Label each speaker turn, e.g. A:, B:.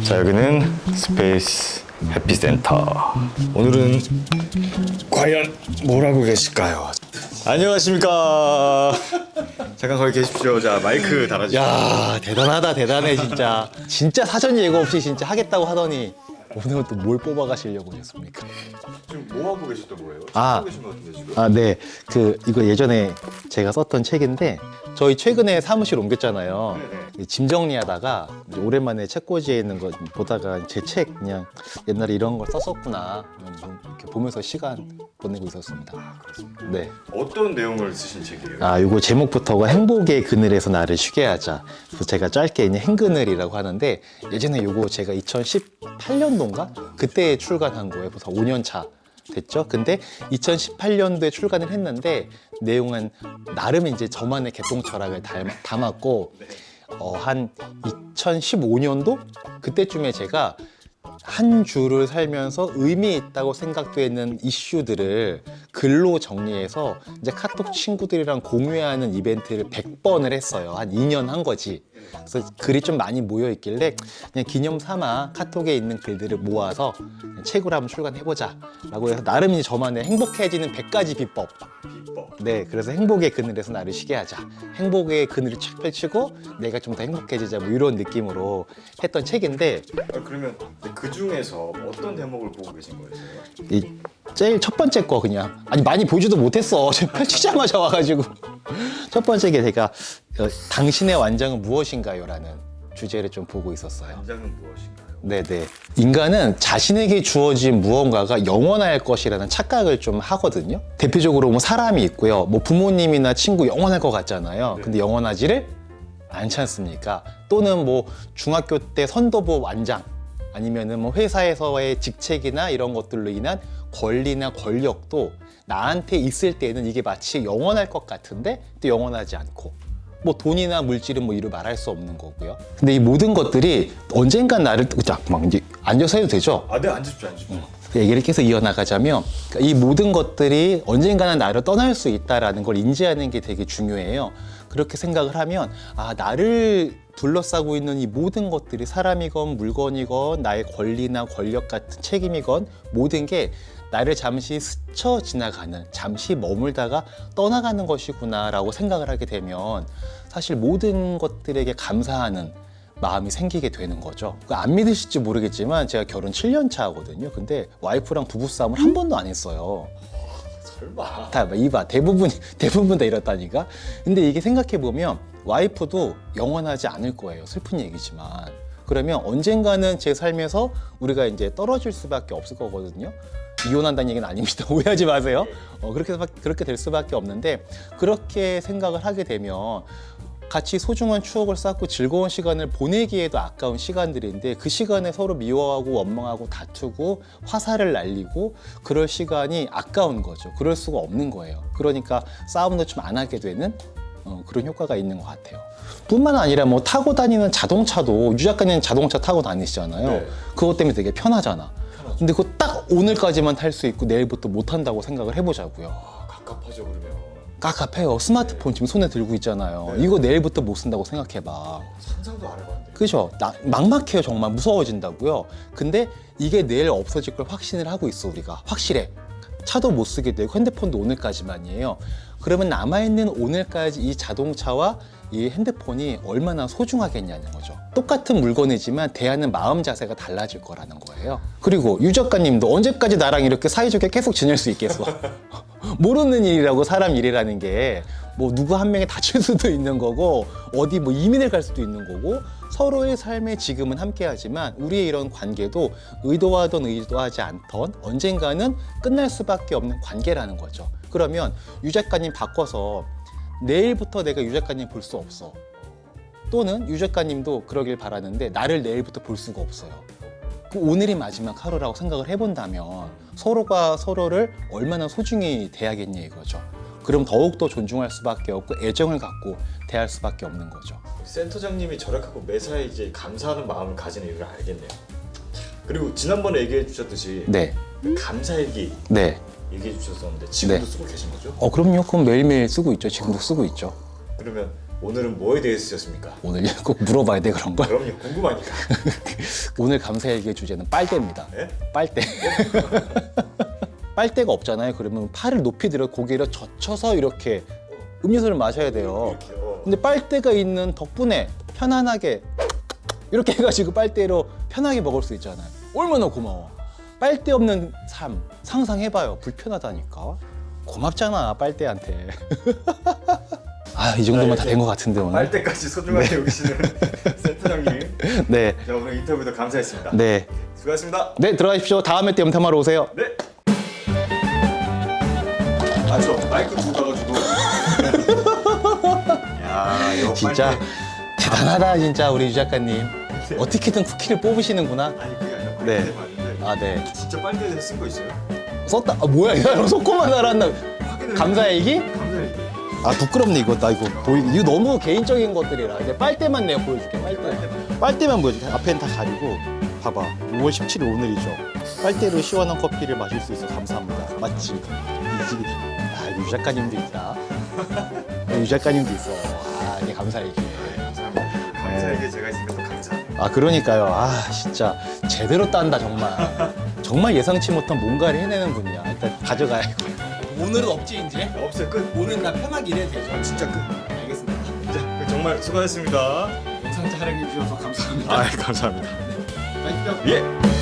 A: 자, 여기는 스페이스 해피센터. 오늘은 과연 뭘 하고 계실까요? 안녕하십니까. 잠깐 거기 계십시오. 자, 마이크 달아주세요.
B: 야, 대단하다, 대단해 진짜. 진짜 사전 예고 없이 진짜 하겠다고 하더니 오늘은 또 뭘 뽑아가시려고 오셨습니까?
A: 지금 뭐 하고 계셨던 거예요?
B: 아.
A: 하고 계신 것 같은데 지금.
B: 네. 이거 예전에 제가 썼던 책인데 저희 최근에 사무실 옮겼잖아요.
A: 네네.
B: 짐 정리하다가 이제 오랜만에 책꽂이에 있는 거 보다가 제 책 그냥 옛날에 이런 걸 썼었구나 좀 이렇게 보면서 시간 보내고 있었습니다.
A: 그렇습니까?
B: 네.
A: 어떤 내용을 쓰신 책이에요?
B: 요거 제목부터가 행복의 그늘에서 나를 쉬게 하자. 그래서 제가 짧게 그냥 행그늘이라고 하는데 예전에 요거 제가 2018년도인가? 그때 출간한 거예요. 그래서 5년 차 됐죠. 근데 2018년도에 출간을 했는데 내용은 나름 이제 저만의 개똥 철학을 담았고 한 2015년도 그때쯤에 제가 한 주를 살면서 의미 있다고 생각되는 이슈들을 글로 정리해서 이제 카톡 친구들이랑 공유하는 이벤트를 100번을 했어요. 한 2년 한 거지. 그래서 글이 좀 많이 모여 있길래 그냥 기념 삼아 카톡에 있는 글들을 모아서 책으로 한번 출간해보자 라고 해서 나름 이제 저만의 행복해지는 100가지 비법. 네, 그래서 행복의 그늘에서 나를 쉬게 하자. 행복의 그늘을 쫙 펼치고 내가 좀 더 행복해지자 뭐 이런 느낌으로 했던 책인데
A: 그러면 그 중에서 어떤 대목을 보고 계신 거예요?
B: 이 제일 첫 번째 거 그냥 많이 보지도 못했어. 펼치자마자 와가지고 첫 번째 게 제가 당신의 완장은 무엇인가요? 라는 주제를 좀 보고 있었어요.
A: 완장은 무엇인가요?
B: 네네. 인간은 자신에게 주어진 무언가가 영원할 것이라는 착각을 좀 하거든요. 대표적으로 뭐 사람이 있고요. 뭐 부모님이나 친구 영원할 것 같잖아요. 근데 영원하지를 않지 않습니까? 또는 뭐 중학교 때 선도부 완장 아니면은 뭐 회사에서의 직책이나 이런 것들로 인한 권리나 권력도 나한테 있을 때는 이게 마치 영원할 것 같은데 또 영원하지 않고 뭐 돈이나 물질은 뭐 이루 말할 수 없는 거고요. 근데 이 모든 것들이 언젠간 나를 막 이제 앉아서 해도 되죠?
A: 네, 앉으십시오.
B: 얘기를 계속 이어나가자면 이 모든 것들이 언젠가는 나를 떠날 수 있다라는 걸 인지하는 게 되게 중요해요. 그렇게 생각을 하면 나를 둘러싸고 있는 이 모든 것들이 사람이건 물건이건 나의 권리나 권력 같은 책임이건 모든 게 나를 잠시 스쳐 지나가는, 잠시 머물다가 떠나가는 것이구나 라고 생각을 하게 되면 사실 모든 것들에게 감사하는 마음이 생기게 되는 거죠. 안 믿으실지 모르겠지만 제가 결혼 7년 차거든요. 근데 와이프랑 부부싸움을 한 번도 안 했어요.
A: 설마.
B: 이봐, 대부분 다 이렇다니까. 근데 이게 생각해보면 와이프도 영원하지 않을 거예요. 슬픈 얘기지만. 그러면 언젠가는 제 삶에서 우리가 이제 떨어질 수밖에 없을 거거든요. 이혼한다는 얘기는 아닙니다. 오해하지 마세요. 그렇게 될 수밖에 없는데 그렇게 생각을 하게 되면 같이 소중한 추억을 쌓고 즐거운 시간을 보내기에도 아까운 시간들인데 그 시간에 서로 미워하고 원망하고 다투고 화살을 날리고 그럴 시간이 아까운 거죠. 그럴 수가 없는 거예요. 그러니까 싸움도 좀 안 하게 되는 그런 효과가 있는 것 같아요. 뿐만 아니라 뭐 타고 다니는 자동차도 유 작가님 자동차 타고 다니시잖아요.
A: 네.
B: 그것 때문에 되게 편하잖아. 근데 그거 딱 오늘까지만 탈 수 있고 내일부터 못 한다고 생각을 해보자고요.
A: 갑갑하죠 그러면.
B: 깝깝해요. 스마트폰 지금 손에 들고 있잖아요. 이거 내일부터 못 쓴다고 생각해봐.
A: 상상도 안 해봤는데.
B: 그죠? 막막해요. 정말 무서워진다고요. 근데 이게 내일 없어질 걸 확신을 하고 있어 우리가. 확실해. 차도 못 쓰게 되고 핸드폰도 오늘까지만이에요. 그러면 남아있는 오늘까지 이 자동차와 이 핸드폰이 얼마나 소중하겠냐는 거죠. 똑같은 물건이지만 대하는 마음 자세가 달라질 거라는 거예요. 그리고 유 작가님도 언제까지 나랑 이렇게 사이좋게 계속 지낼 수 있겠어. 모르는 일이라고 사람 일이라는 게 뭐 누구 한 명이 다칠 수도 있는 거고 어디 뭐 이민을 갈 수도 있는 거고 서로의 삶에 지금은 함께하지만 우리의 이런 관계도 의도하던 의도하지 않던 언젠가는 끝날 수밖에 없는 관계라는 거죠. 그러면 유 작가님 바꿔서 내일부터 내가 유 작가님 볼 수 없어. 또는 유 작가님도 그러길 바라는데 나를 내일부터 볼 수가 없어요. 그 오늘이 마지막 하루라고 생각을 해본다면 서로가 서로를 얼마나 소중히 대하겠냐 이거죠. 그럼 더욱더 존중할 수밖에 없고 애정을 갖고 대할 수밖에 없는 거죠.
A: 센터장님이 절약하고 매사에 이제 감사하는 마음을 가지는 이유를 알겠네요. 그리고 지난번에 얘기해 주셨듯이
B: 네.
A: 감사일기
B: 네.
A: 얘기해 주셨었는데 지금도
B: 네.
A: 쓰고 계신 거죠?
B: 그럼요. 그럼 매일매일 쓰고 있죠. 지금도 쓰고 있죠.
A: 그러면 오늘은 뭐에 대해 쓰셨습니까?
B: 오늘 꼭 물어봐야 돼 그런 걸.
A: 그럼요, 궁금하니까.
B: 오늘 감사일기의 주제는 빨대입니다.
A: 예?
B: 빨대. 빨대가 없잖아요. 그러면 팔을 높이 들어 고개를 젖혀서 이렇게 음료수를 마셔야 돼요.
A: 이렇게요.
B: 근데 빨대가 있는 덕분에 편안하게 이렇게 해가지고 빨대로 편하게 먹을 수 있잖아요. 얼마나 고마워. 빨대 없는 삶 상상해봐요. 불편하다니까. 고맙잖아 빨대한테. 아, 이 정도면 다 된 것 같은데 오늘.
A: 빨대까지 소중하게 여기시는 센터장님.
B: 네,
A: 자, 오늘 인터뷰도 감사했습니다.
B: 네,
A: 수고하셨습니다.
B: 네, 들어가십시오. 다음에 또 염탐하러 오세요.
A: 네. 아, 저 마이크 두고 가가지고. 야, 이거
B: 진짜
A: 빨대.
B: 대단하다 진짜 우리 유 작가님. 어떻게든 쿠키를 뽑으시는구나.
A: 아니, 그게 아니라
B: 네.
A: 빨대 봤는데
B: 아, 네.
A: 진짜 빨대에 쓴 거 있어요?
B: 썼다. 아, 뭐야 이거 속고만 알았나.
A: 확인을
B: 감사일기?
A: 감사일기.
B: 아, 부끄럽네 이거. 나 이거 이거 너무 개인적인 것들이라. 이제 빨대만 내가 보여줄게. 빨대만 보여줄게. 앞에는 다 가리고. 봐봐. 5월 17일 오늘이죠. 빨대로 시원한 커피를 마실 수 있어 감사합니다. 맞지? 아, 유 작가님도 있다. 유 작가님도 있어. 아, 이게 감사일기.
A: 감사합니다. 감사일기 제가 있으니까 또 감사합니다.
B: 아, 그러니까요. 아, 진짜 제대로 딴다 정말. 정말 예상치 못한 뭔가를 해내는 분이야. 일단 가져가야 돼. 오늘은 없지 이제?
A: 없어요, 끝.
B: 오늘 나 편하게 일해도 되죠?
A: 진짜 끝.
B: 알겠습니다.
A: 자, 정말 수고하셨습니다.
B: 영상 촬영해 주셔서 감사합니다.
A: 아, 감사합니다.
B: 가십시오.
A: 예.